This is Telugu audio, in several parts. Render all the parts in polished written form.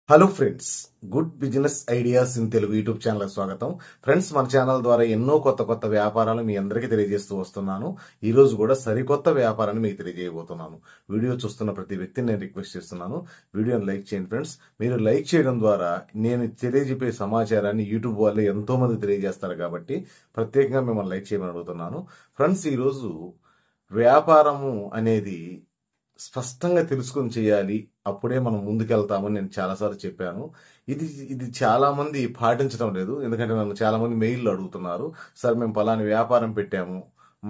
Hello friends, good business ideas in Telugu YouTube channel స్వాగతం. ఫ్రెండ్స్, మన ఛానల్ ద్వారా ఎన్నో కొత్త వ్యాపారాలు మీ అందరికీ తెలియజేస్తూ వస్తున్నాను. ఈ రోజు కూడా సరికొత్త వ్యాపారాన్ని మీకు తెలియజేయబోతున్నాను. వీడియో చూస్తున్న ప్రతి వ్యక్తిని నేను రిక్వెస్ట్ చేస్తున్నాను, వీడియోని లైక్ చేయండి. ఫ్రెండ్స్, మీరు లైక్ చేయడం ద్వారా నేను తెలియజెప్పే సమాచారాన్ని యూట్యూబ్ వాళ్ళు ఎంతో మంది తెలియజేస్తారు కాబట్టి ప్రత్యేకంగా మిమ్మల్ని లైక్ చేయమని అడుగుతున్నాను. ఫ్రెండ్స్, ఈరోజు వ్యాపారము అనేది స్పష్టంగా తెలుసుకొని చేయాలి, అప్పుడే మనం ముందుకెళ్తామని నేను చాలాసార్లు చెప్పాను. ఇది చాలా మంది పాటించడం లేదు. ఎందుకంటే నన్ను చాలా మంది మెయిల్లో అడుగుతున్నారు, సార్ మేము పలాని వ్యాపారం పెట్టాము,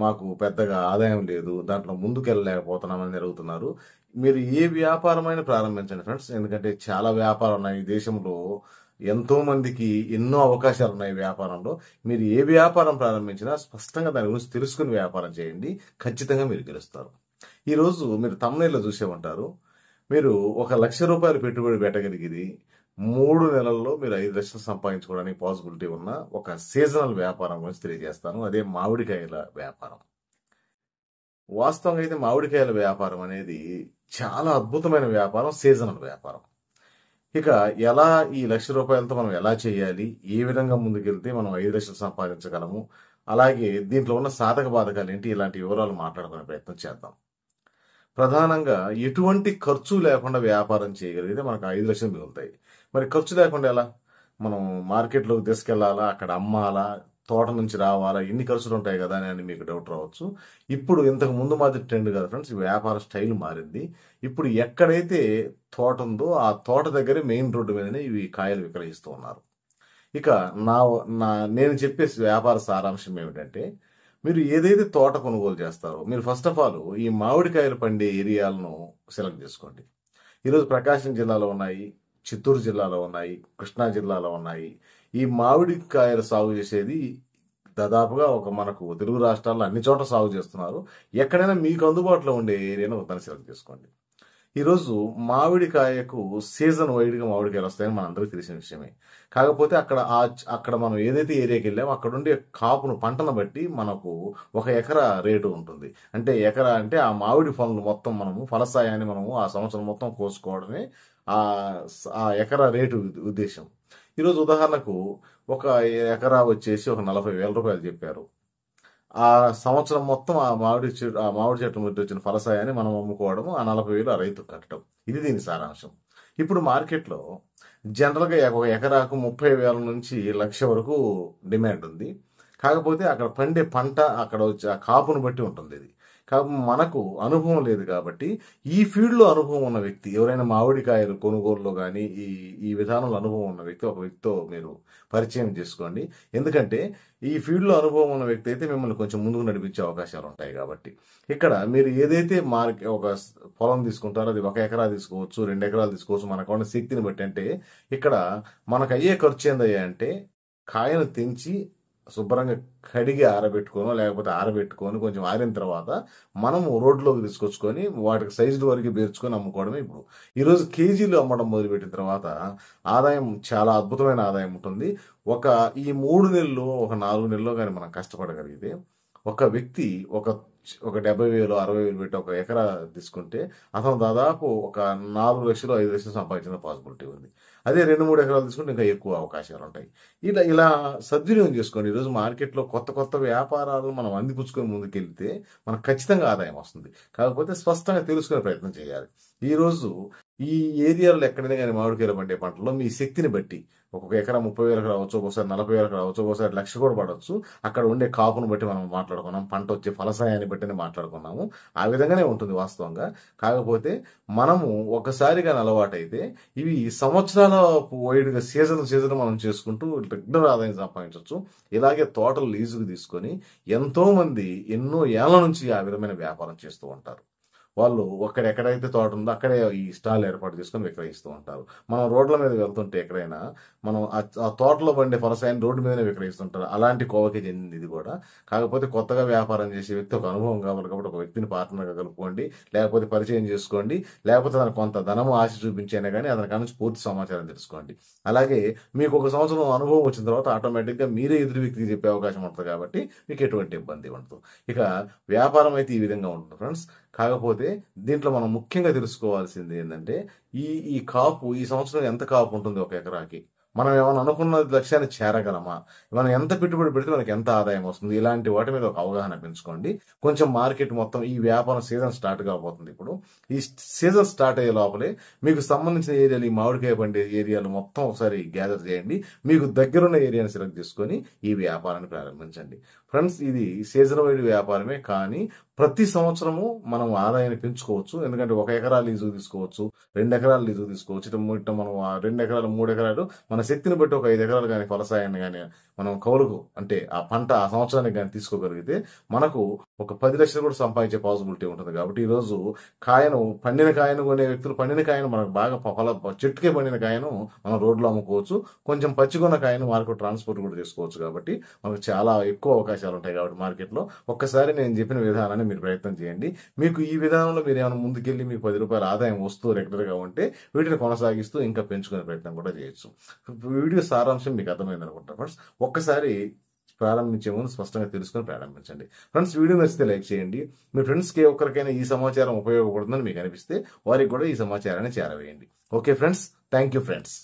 మాకు పెద్దగా ఆదాయం లేదు, దాంట్లో ముందుకెళ్ళలేకపోతున్నామని అడుగుతున్నారు. మీరు ఏ వ్యాపారమైనా ప్రారంభించండి ఫ్రెండ్స్, ఎందుకంటే చాలా వ్యాపారం ఉన్నాయి. ఈ దేశంలో ఎంతో మందికి ఎన్నో అవకాశాలు ఉన్నాయి వ్యాపారంలో. మీరు ఏ వ్యాపారం ప్రారంభించినా స్పష్టంగా దాని గురించి తెలుసుకుని వ్యాపారం చేయండి, ఖచ్చితంగా మీరు గెలుస్తారు. ఈరోజు మీరు తమ్ముళ్ళలో చూసే ఉంటారు, మీరు ₹1,00,000 పెట్టుబడి పెట్టగలిగింది 3 నెలల్లో మీరు 5 లక్షలు సంపాదించుకోవడానికి పాసిబిలిటీ ఉన్న ఒక సీజనల్ వ్యాపారం గురించి తెలియజేస్తాను. అదే మామిడికాయల వ్యాపారం. వాస్తవంగా అయితే మామిడికాయల వ్యాపారం అనేది చాలా అద్భుతమైన వ్యాపారం, సీజనల్ వ్యాపారం. ఇక ఎలా ఈ ₹1,00,000తో మనం ఎలా చేయాలి, ఏ విధంగా ముందుకెళ్తే మనం 5 లక్షలు సంపాదించగలము, అలాగే దీంట్లో ఉన్న సాధక బాధకాలు ఏంటి, ఇలాంటి వివరాలు మాట్లాడుకునే ప్రయత్నం చేద్దాం. ప్రధానంగా ఎటువంటి ఖర్చు లేకుండా వ్యాపారం చేయగలిగితే మనకు 5 లక్షలు మిగులుతాయి. మరి ఖర్చు లేకుండా ఎలా? మనం మార్కెట్లోకి తీసుకెళ్లాలా, అక్కడ అమ్మాలా, తోట నుంచి రావాలా, ఎన్ని ఖర్చులు ఉంటాయి కదా అని మీకు డౌట్ రావచ్చు. ఇప్పుడు ఇంతకు ముందు మాదిరి ట్రెండ్ కదా ఫ్రెండ్స్, వ్యాపార స్టైల్ మారింది. ఇప్పుడు ఎక్కడైతే తోట ఉందో ఆ తోట దగ్గరే మెయిన్ రోడ్డు మీదనే ఇవి కాయలు విక్రయిస్తూ ఉన్నారు. ఇక నేను చెప్పే వ్యాపార సారాంశం ఏమిటంటే, మీరు ఏదైతే తోట కొనుగోలు చేస్తారో మీరు ఫస్ట్ ఆఫ్ ఆల్ ఈ మామిడికాయలు పండే ఏరియాలను సెలెక్ట్ చేసుకోండి. ఈరోజు ప్రకాశం జిల్లాలో ఉన్నాయి, చిత్తూరు జిల్లాలో ఉన్నాయి, కృష్ణా జిల్లాలో ఉన్నాయి. ఈ మామిడికాయలు సాగు చేసేది దాదాపుగా మనకు తెలుగు రాష్ట్రాల్లో అన్ని చోట్ల సాగు చేస్తున్నారు. ఎక్కడైనా మీకు అందుబాటులో ఉండే ఏరియాను దాన్ని సెలెక్ట్ చేసుకోండి. ఈరోజు మామిడికాయకు సీజన్ వైడ్గా మామిడికాయలు వస్తాయని మనందరికీ తెలిసిన విషయమే. కాకపోతే అక్కడ మనం ఏదైతే ఏరియాకి వెళ్ళామో అక్కడ ఉండే కాపును, పంటను బట్టి మనకు 1 ఎకరా రేటు ఉంటుంది. అంటే ఎకరా అంటే ఆ మామిడి పనులు మొత్తం ఫలసాయాన్ని ఆ సంవత్సరం మొత్తం కోసుకోవడమే ఆ ఎకరా రేటు ఉద్దేశం. ఈరోజు ఉదాహరణకు 1 ఎకరా వచ్చేసి ₹40,000 చెప్పారు. ఆ సంవత్సరం మొత్తం ఆ మామిడి చెట్టు మీద వచ్చిన ఫలసాయాన్ని మనం అమ్ముకోవడం, ఆ 40,000 ఆ రైతుకు కట్టడం. ఇది దీని సారాంశం. ఇప్పుడు మార్కెట్లో జనరల్గా 1 ఎకరాకు 30,000 నుంచి 1,00,000 వరకు డిమాండ్ ఉంది. కాకపోతే అక్కడ పండే పంట, అక్కడ వచ్చే ఆ కాపును బట్టి ఉంటుంది ఇది. కాబట్టి మనకు అనుభవం లేదు కాబట్టి ఈ ఫీల్డ్లో అనుభవం ఉన్న వ్యక్తి ఎవరైనా మామిడికాయలు కొనుగోలులో కానీ ఈ విధానంలో అనుభవం ఉన్న వ్యక్తి ఒక వ్యక్తితో మీరు పరిచయం చేసుకోండి. ఎందుకంటే ఈ ఫీల్డ్లో అనుభవం ఉన్న వ్యక్తి అయితే మిమ్మల్ని కొంచెం ముందుకు నడిపించే అవకాశాలు ఉంటాయి. కాబట్టి ఇక్కడ మీరు ఏదైతే ఒక పొలం తీసుకుంటారో అది 1 ఎకరా తీసుకోవచ్చు, 2 ఎకరాలు తీసుకోవచ్చు, మనకు ఉన్న శక్తిని బట్టి. అంటే ఇక్కడ మనకు అయ్యే ఖర్చు ఏందయ్యా అంటే, కాయను తెంచి శుభ్రంగా కడిగి ఆరబెట్టుకోను, లేకపోతే ఆరబెట్టుకొని కొంచెం ఆరిన తర్వాత మనము రోడ్లోకి తీసుకొచ్చుకొని వాటికి సైజుల వరకు పేర్చుకొని అమ్ముకోవడమే. ఇప్పుడు ఈరోజు కేజీలు అమ్మడం మొదలుపెట్టిన తర్వాత ఆదాయం చాలా అద్భుతమైన ఆదాయం ఉంటుంది. ఈ 3 నెలలు, 4 నెలల్లో కానీ మనం కష్టపడగలిగితే ఒక వ్యక్తి ఒక 70,000, 60,000 పెట్టి 1 ఎకరా తీసుకుంటే అతను దాదాపు 4 లక్షలు, 5 లక్షలు సంపాదించిన పాసిబిలిటీ ఉంది. అదే 2-3 ఎకరాలు తీసుకుంటే ఇంకా ఎక్కువ అవకాశాలు ఉంటాయి. ఇలా సద్వినియోగం చేసుకోండి. ఈరోజు మార్కెట్లో కొత్త వ్యాపారాలు మనం అందిపుచ్చుకొని ముందుకెళ్తే మనకు ఖచ్చితంగా ఆదాయం వస్తుంది. కాకపోతే స్పష్టంగా తెలుసుకునే ప్రయత్నం చేయాలి. ఈరోజు ఈ ఏరియాలో ఎక్కడైనా కానీ మామిడికాయలు పండే పంటలో మీ శక్తిని బట్టి 1 ఎకరా 30,000 రావచ్చు, ఒకసారి 40,000 రావచ్చు, ఒకసారి 1,00,000 కూడా పడవచ్చు. అక్కడ ఉండే కాపును బట్టి మనం మాట్లాడుకున్నాం, పంట వచ్చే ఫలసాయాన్ని బట్టి మాట్లాడుకున్నాము. ఆ విధంగానే ఉంటుంది వాస్తవంగా. కాకపోతే మనము ఒకసారిగా అలవాటైతే ఇవి సంవత్సరాల వైడ్గా సీజన్ మనం చేసుకుంటూ రెగ్యులర్ ఆదాయం సంపాదించవచ్చు. ఇలాగే తోటలు లీజుకు తీసుకొని ఎంతో మంది ఎన్నో ఏళ్ల నుంచి ఆ విధమైన వ్యాపారం చేస్తూ ఉంటారు. వాళ్ళు ఎక్కడైతే తోట ఉందో అక్కడే ఈ స్టాల్ ఏర్పాటు చేసుకొని విక్రయిస్తూ ఉంటారు. మనం రోడ్ల మీద వెళ్తుంటే ఎక్కడైనా మనం ఆ తోటలో పండే ఫలసాయాన్ని రోడ్డు మీదనే విక్రయిస్తుంటారు. అలాంటి కోవకి చెందింది ఇది కూడా. కాకపోతే కొత్తగా వ్యాపారం చేసే వ్యక్తి ఒక అనుభవం కావాలి కాబట్టి ఒక వ్యక్తిని పార్ట్నర్గా కలుపుకోండి, లేకపోతే పరిచయం చేసుకోండి, లేకపోతే అతను కొంత ధనము ఆశ చూపించైనా కానీ అతని నుంచి పూర్తి సమాచారం తెలుసుకోండి. అలాగే మీకు 1 సంవత్సరం అనుభవం వచ్చిన తర్వాత ఆటోమేటిక్గా మీరే ఎదురు వ్యక్తికి చెప్పే అవకాశం ఉంటుంది కాబట్టి మీకు ఎటువంటి ఇబ్బంది ఉండదు. ఇక వ్యాపారం అయితే ఈ విధంగా ఉంటుంది ఫ్రెండ్స్. కాకపోతే దీంట్లో మనం ముఖ్యంగా తెలుసుకోవాల్సింది ఏంటంటే ఈ కాపు ఈ సంవత్సరం ఎంత కాపు ఉంటుంది ఒక ఎకరాకి, మనం ఏమైనా అనుకున్న లక్ష్యాన్ని చేరగలమా, మనం ఎంత పెట్టుబడి పెడితే మనకి ఎంత ఆదాయం వస్తుంది, ఇలాంటి వాటి మీద ఒక అవగాహన పెంచుకోండి. కొంచెం మార్కెట్ మొత్తం ఈ వ్యాపారం సీజన్ స్టార్ట్ కాబోతుంది. ఇప్పుడు ఈ సీజన్ స్టార్ట్ అయ్యే లోపలే మీకు సంబంధించిన ఏరియాలు, ఈ మామిడికాయ పండే ఏరియాలు మొత్తం ఒకసారి గ్యాదర్ చేయండి. మీకు దగ్గరున్న ఏరియాని సెలెక్ట్ చేసుకొని ఈ వ్యాపారాన్ని ప్రారంభించండి. ఫ్రెండ్స్, ఇది సీజన్ వైడ్ వ్యాపారమే, కానీ ప్రతి సంవత్సరము మనం ఆదాయాన్ని పెంచుకోవచ్చు. ఎందుకంటే 1 ఎకరా లీజు తీసుకోవచ్చు, 2 ఎకరాలు లీజు తీసుకోవచ్చు. ఇట్లా మనం 2 ఎకరాలు 3 ఎకరాలు మన శక్తిని బట్టి ఒక 5 ఎకరాలు కానీ ఫలసాయాన్ని కానీ మనం కౌలుకు అంటే ఆ పంట ఆ సంవత్సరానికి కానీ తీసుకోగలిగితే మనకు ఒక 10 లక్షలు కూడా సంపాదించే పాసిబిలిటీ ఉంటుంది. కాబట్టి ఈ రోజు పండిన కాయను కొనే వ్యక్తులు పండిన కాయను మనకు బాగా చెట్టుకే పండిన కాయను మనం రోడ్లో అమ్ముకోవచ్చు. కొంచెం పచ్చికొన్న కాయను మార్కెట్ ట్రాన్స్పోర్ట్ కూడా చేసుకోవచ్చు. కాబట్టి మనకు చాలా ఎక్కువ అవకాశాలు ఉంటాయి. కాబట్టి మార్కెట్లో ఒక్కసారి నేను చెప్పిన విధానాన్ని మీరు ప్రయత్నం చేయండి. మీకు ఈ విధానంలో మీరు ఏమైనా ముందుకెళ్ళి మీకు 10 రూపాయల ఆదాయం వస్తూ రెగ్యులర్గా ఉంటే వీటిని కొనసాగిస్తూ ఇంకా పెంచుకునే ప్రయత్నం కూడా చేయొచ్చు. వీడియో సారాంశం మీకు అర్థమైంది అనుకుంటా ఫ్రెండ్స్. ఒక్కసారి ప్రారంభించే ముందు స్పష్టంగా తెలుసుకొని ప్రారంభించండి. ఫ్రెండ్స్, వీడియో నచ్చితే లైక్ చేయండి. మీ ఫ్రెండ్స్కి ఒక్కరికైనా ఈ సమాచారం ఉపయోగపడుతుందని మీకు అనిపిస్తే వారికి కూడా ఈ సమాచారాన్ని చేరవేయండి. Okay friends, thank you friends.